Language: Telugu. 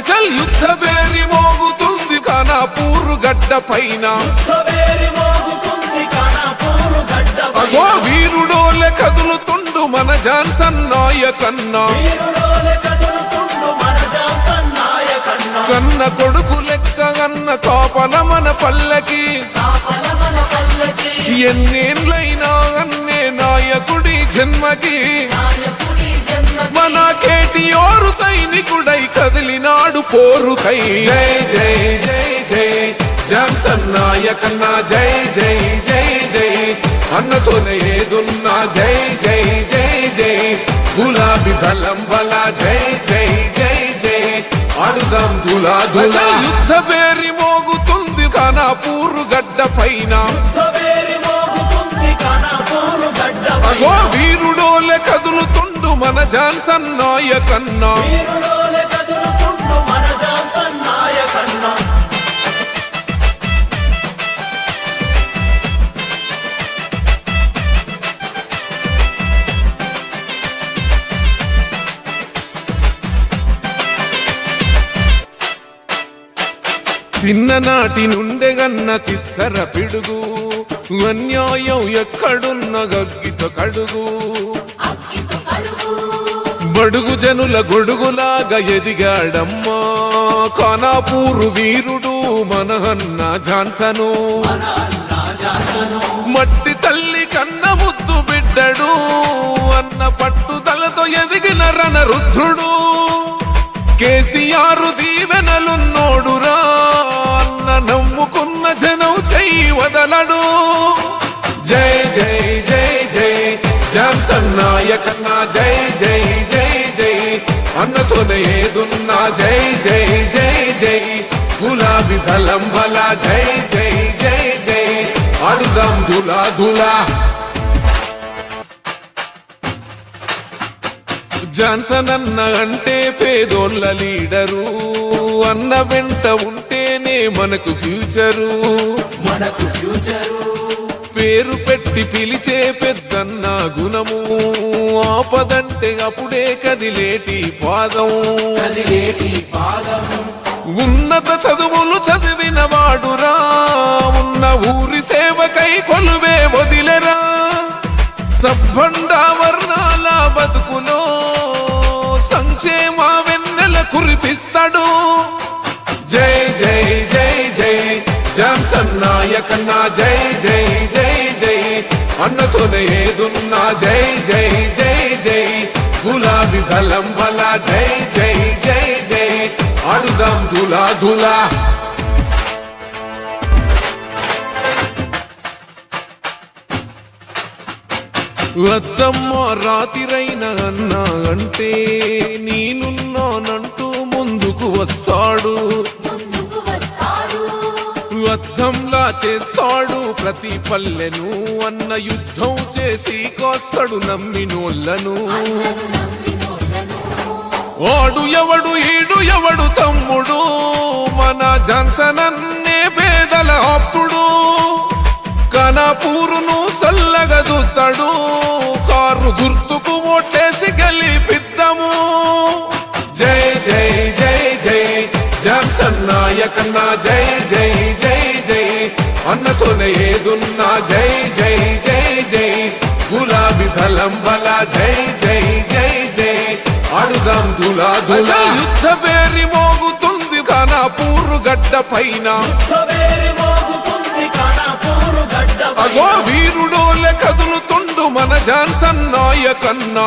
అసలు యుద్ధ బేరి మోగుతుంది ఖానాపూరు గడ్డ పైన అగో వీరుడోలే కదులుతుండు మన జాన్సన్ నాయకన్న కన్న కొడుకు లెక్క అన్న కాపల మన పల్లకి ఎన్నేళ్ళైనా అన్నే నాయకుడి జన్మకి మన కేటీఆర్ సైనికుడై కదిలినాడు పోరుకై జై జై జై జై జాన్సన్ నాయకన్న జై జై జై జై అన్నతోనే ఏదున్నా జై జై జై జై గులాబీ దళం బల జై జై జై జై ఆడుదాం దులా దులా యుద్ధ బేరి మోగుతుంది ఖానాపూరు గడ్డ పైన అగో వీరుడోలే కదులుతుండు మన జాన్సన్ నాయకన్న చిన్ననాటి నుండే గన్న చిచ్చర పిడుగు అన్యాయం ఎక్కడున్న గగ్గితో కడుగు బడుగు జనుల గొడుగులాగా ఎదిగాడమ్మా ఖానాపూరు వీరుడు మనహన్న జాన్సను మట్టి తల్లి కన్న ముద్దు బిడ్డడు అన్న పట్టుదలతో ఎదిగిన రణ రుద్రుడు కేసీఆర్ దీవెనలున్నోడురా అన్న నమ్ముకున్న జనం చెయ్యి వదలడు జై జై జై జై జాన్సన్ నాయకన్న జై జై జై జై అన్నతోనే ఏదున్నా జై జై జై జై గులాబీ దళం బల జై జై జై జై ఆడుదాం దులా దులా జాన్సన్ అన్న అంటే పేదోళ్ళ లీడరు అన్న వెంట ఉంటేనే మనకు ఫ్యూచరు పేరు పెట్టి పిలిచే పెద్దన్న గుణము ఆపదంటే అప్పుడే కదిలేటి పాదం ఉన్నత చదువులు చదివిన వాడురా ఉన్న ఊరి సేవకై కొలువే వదిలేరా సబ్బండ వర్ణాల బతుకులో సంక్షేమ వెన్నెల కురిపిస్తాడు జై జై జై జై జాన్సన్ నాయకన్న జై జై జై జై అన్నతోనే ఏదున్నా జై జై జై జై గులాబీ దళం బల జై జై జై జై ఆడుదాం దులా దులా వద్దమ్మ రాతిరైన అన్నా అంటే నేనున్నానంటూ ముందుకు వస్తాడు యుద్ధంలా చేస్తాడు ప్రతి పల్లెను అన్న యుద్ధం చేసి కోస్తాడు నమ్మినోళ్ళను వాడు ఎవడు ఈడు ఎవడు తమ్ముడు మన జాన్సన్ అన్నే పేదల ఆప్తుడు ఖానాపూరును సల్లగా చూస్తాడు కారు గుర్తుకు ఓటేసి గెలిపిద్దాము జై జై జై జై జాన్సన్ నాయకన్న జై జై జై జై అన్నతోనే ఏదున్నా జై జై జై జై గులాబీ దళం బల జై జై జై జై ఆడుదాం దులా దులా యుద్ధ బేరి మోగుతుంది ఖానాపూరు గడ్డ పైన అగో వీరుడోలే కదులుతుండు మన జాన్సన్ నాయకన్న